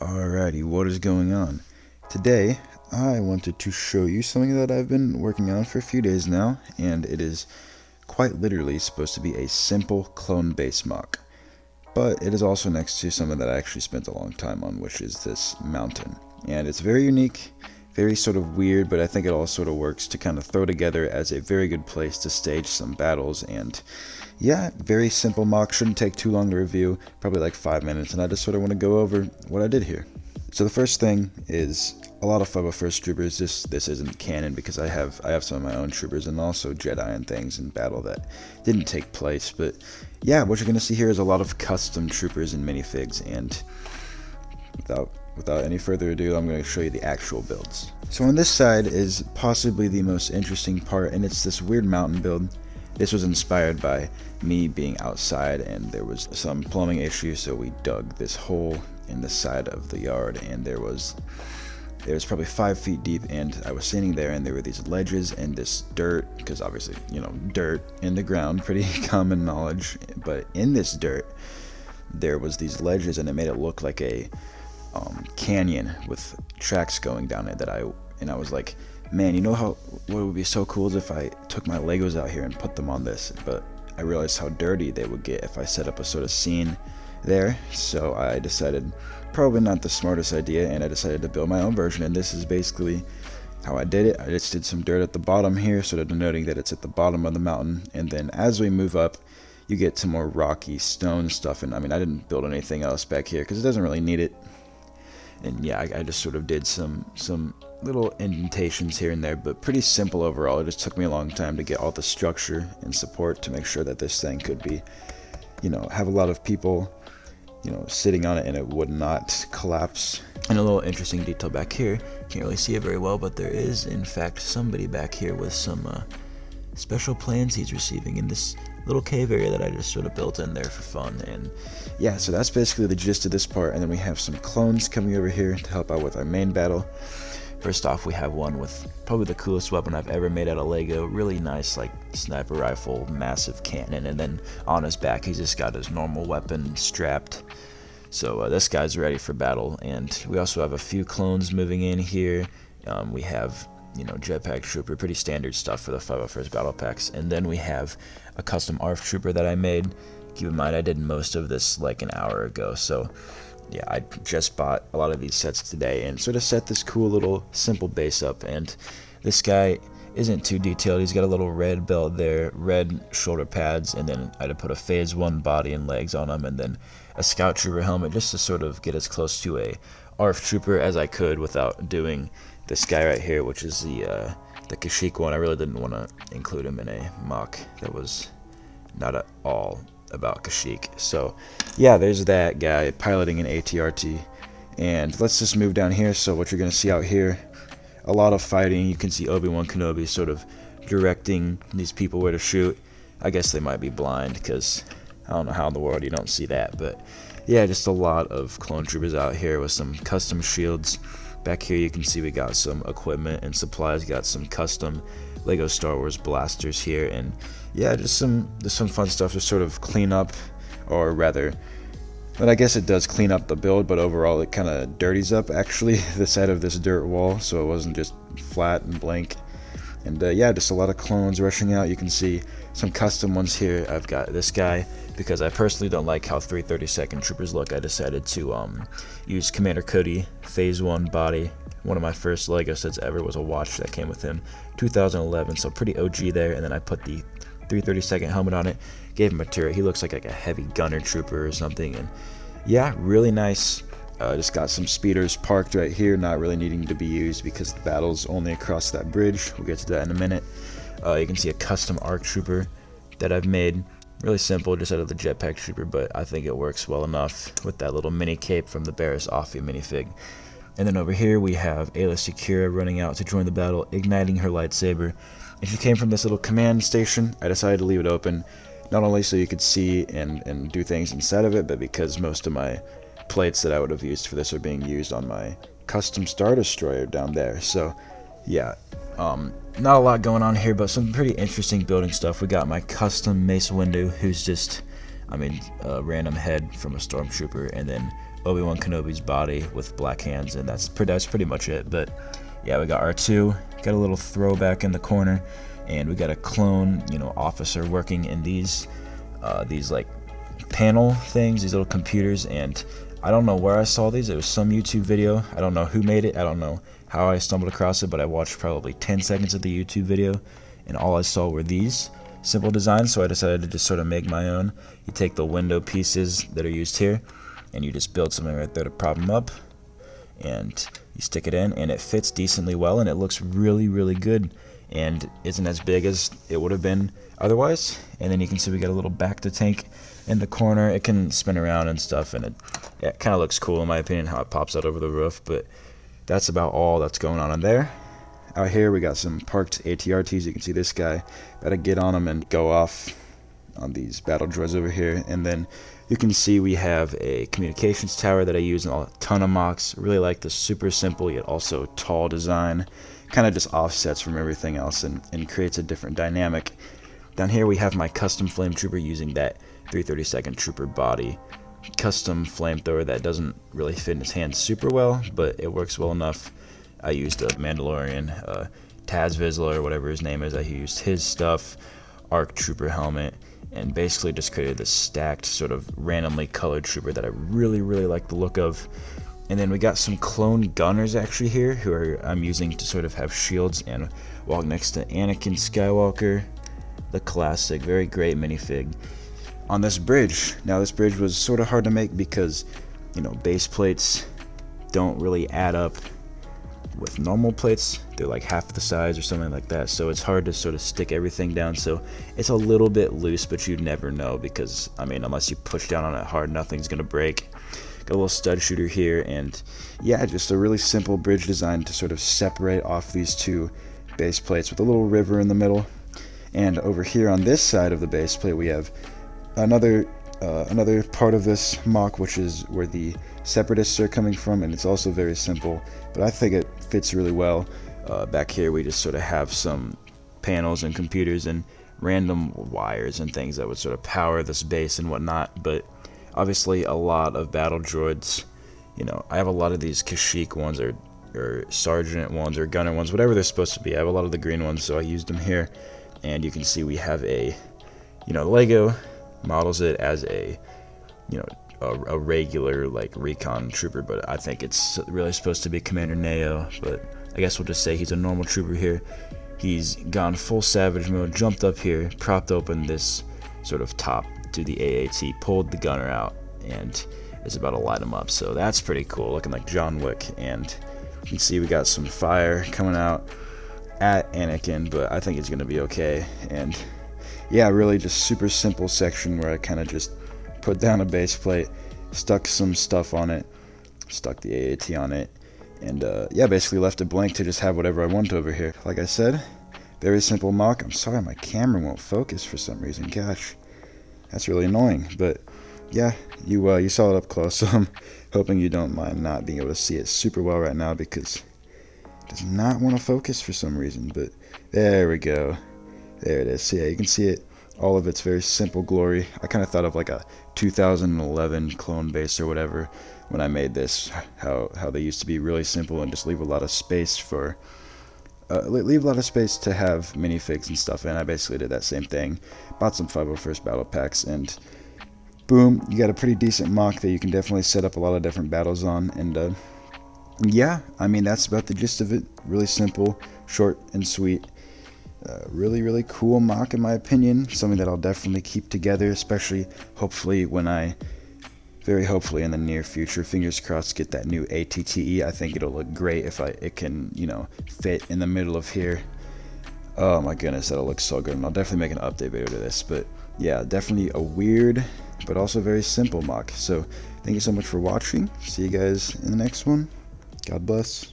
Alrighty, what is going on? Today, I wanted to show you something that I've been working on for a few days now, and it is quite literally supposed to be a simple clone-based MOC. But it is also next to something that I actually spent a long time on, which is this mountain. And it's very unique, very sort of weird, but I think it all sort of works to kind of throw together as a very good place to stage some battles. And yeah, very simple MOC, shouldn't take too long to review, probably like 5 minutes, and I just sort of want to go over what I did here. So the first thing is a lot of 501st troopers. This isn't canon because I have some of my own troopers and also Jedi and things in battle that didn't take place. But yeah, what you're gonna see here is a lot of custom troopers and minifigs. And without any further ado, I'm going to show you the actual builds. So on this side is possibly the most interesting part, and it's this weird mountain build. This was inspired by me being outside and there was some plumbing issue, so we dug this hole in the side of the yard, and it was probably 5 feet deep, and I was standing there and there were these ledges and this dirt, because obviously, you know, dirt in the ground, pretty common knowledge, but in this dirt there was these ledges and it made it look like a canyon with tracks going down it. I was like, man, you know what would be so cool is if I took my Legos out here and put them on this, but I realized how dirty they would get if I set up a sort of scene there, so I decided probably not the smartest idea, and I decided to build my own version, and this is basically how I did it. I just did some dirt at the bottom here, sort of denoting that it's at the bottom of the mountain, and then as we move up, you get to more rocky stone stuff, and I mean, I didn't build anything else back here because it doesn't really need it. And yeah, I just sort of did some little indentations here and there, but pretty simple overall. It just took me a long time to get all the structure and support to make sure that this thing could be, you know, have a lot of people, you know, sitting on it and it would not collapse. And a little interesting detail back here, can't really see it very well, but there is in fact somebody back here with some special plans he's receiving in this little cave area that I just sort of built in there for fun. And yeah, so that's basically the gist of this part, and then we have some clones coming over here to help out with our main battle. First off, we have one with probably the coolest weapon I've ever made out of Lego, really nice like sniper rifle, massive cannon, and then on his back he's just got his normal weapon strapped. So this guy's ready for battle. And we also have a few clones moving in here. We have, you know, Jetpack Trooper, pretty standard stuff for the 501st battle packs. And then we have a custom ARF Trooper that I made. Keep in mind, I did most of this like an hour ago, so yeah, I just bought a lot of these sets today and sort of set this cool little simple base up. And this guy isn't too detailed. He's got a little red belt there, red shoulder pads, and then I had to put a phase 1 body and legs on him, and then a Scout Trooper helmet just to sort of get as close to a ARF Trooper as I could without doing this guy right here, which is the Kashyyyk one. I really didn't want to include him in a MOC that was not at all about Kashyyyk. So yeah, there's that guy piloting an ATRT. And let's just move down here. So what you're going to see out here, a lot of fighting. You can see Obi-Wan Kenobi sort of directing these people where to shoot. I guess they might be blind because I don't know how in the world you don't see that. But yeah, just a lot of clone troopers out here with some custom shields. Back here you can see we got some equipment and supplies, got some custom Legostarwars blasters here, and yeah, just some fun stuff to sort of clean up, or rather, but I guess it does clean up the build, but overall it kind of dirties up actually the side of this dirt wall, so it wasn't just flat and blank. And yeah, just a lot of clones rushing out. You can see some custom ones here. I've got this guy because I personally don't like how 332nd troopers look. I decided to use Commander Cody phase 1 body. One of my first Lego sets ever was a watch that came with him, 2011, so pretty OG there. And then I put the 332nd helmet on it, gave him a turret. He looks like a heavy gunner trooper or something. And yeah, really nice. Just got some speeders parked right here, not really needing to be used because the battle's only across that bridge. We'll get to that in a minute. You can see a custom ARC Trooper that I've made. Really simple, just out of the Jetpack Trooper, but I think it works well enough with that little mini cape from the Barris Offie minifig. And then over here we have Ayla Secura running out to join the battle, igniting her lightsaber. And she came from this little command station. I decided to leave it open, not only so you could see and do things inside of it, but because most of my plates that I would have used for this are being used on my custom Star Destroyer down there. So yeah, not a lot going on here, but some pretty interesting building stuff. We got my custom Mace Windu, who's just, I mean, a random head from a stormtrooper, and then Obi-Wan Kenobi's body with black hands, and that's pretty much it. But yeah, we got R2, got a little throwback in the corner, and we got a clone, officer working in these like panel things, these little computers. And I don't know where I saw these. It was some YouTube video. I don't know who made it. I don't know how I stumbled across it, but I watched probably 10 seconds of the YouTube video, and all I saw were these simple designs, so I decided to just sort of make my own. You take the window pieces that are used here, and you just build something right there to prop them up, and you stick it in, and it fits decently well, and it looks really, really good, and isn't as big as it would have been otherwise. And then you can see we got a little back to tank in the corner. It can spin around and stuff, and it kind of looks cool in my opinion how it pops out over the roof. But that's about all that's going on in there. Out here we got some parked ATRTs. You can see this guy. Gotta get on them and go off on these battle droids over here. And then you can see we have a communications tower that I use in a ton of MOCs. Really like the super simple yet also tall design. Kind of just offsets from everything else and creates a different dynamic. Down here we have my custom flame trooper using that 332nd trooper body. Custom flamethrower that doesn't really fit in his hands super well, but it works well enough. I used a Mandalorian, Taz Vizsla or whatever his name is. I used his stuff, ARC Trooper helmet, and basically just created this stacked sort of randomly colored trooper that I really, really like the look of. And then we got some clone gunners actually here who I'm using to sort of have shields and walk next to Anakin Skywalker, the classic, very great minifig. On this bridge, now this bridge was sort of hard to make because, base plates don't really add up with normal plates. They're like half the size or something like that, so it's hard to sort of stick everything down. So it's a little bit loose, but you'd never know because, unless you push down on it hard, nothing's gonna break. Got a little stud shooter here, and yeah, just a really simple bridge design to sort of separate off these two base plates with a little river in the middle. And over here on this side of the base plate we have another part of this MOC, which is where the separatists are coming from, and it's also very simple, but I think it fits really well. Back here we just sort of have some panels and computers and random wires and things that would sort of power this base and whatnot. But obviously a lot of battle droids, I have a lot of these Kashyyyk ones or sergeant ones or gunner ones, whatever they're supposed to be. I have a lot of the green ones, so I used them here. And you can see we have a, Lego models it as a regular like recon trooper, but I think it's really supposed to be Commander Neo, but I guess we'll just say he's a normal trooper here. He's gone full savage mode, jumped up here, propped open this sort of top to the AAT, pulled the gunner out, and is about to light him up. So that's pretty cool, looking like John Wick. And you can see we got some fire coming out at Anakin, but I think it's gonna be okay. And yeah, really just super simple section where I kind of just put down a base plate, stuck some stuff on it, stuck the AAT on it, and yeah, basically left it blank to just have whatever I want over here. Like I said, very simple MOC. I'm sorry my camera won't focus for some reason. Gosh, that's really annoying. But yeah, you saw it up close, so I'm hoping you don't mind not being able to see it super well right now because it does not want to focus for some reason. But there we go. There it is. So yeah, you can see it, all of its very simple glory. I kind of thought of like a 2011 clone base or whatever when I made this, how they used to be really simple and just leave a lot of space for leave a lot of space to have minifigs and stuff. And I basically did that same thing. Bought some 501st battle packs, and boom, you got a pretty decent MOC that you can definitely set up a lot of different battles on. And yeah, that's about the gist of it. Really simple, short and sweet. Really, really cool MOC in my opinion. Something that I'll definitely keep together, especially hopefully when very hopefully in the near future, fingers crossed, get that new ATTE. I think it'll look great if it can, fit in the middle of here. Oh my goodness, that'll look so good. And I'll definitely make an update video to this. But yeah, definitely a weird, but also very simple MOC. So thank you so much for watching. See you guys in the next one. God bless.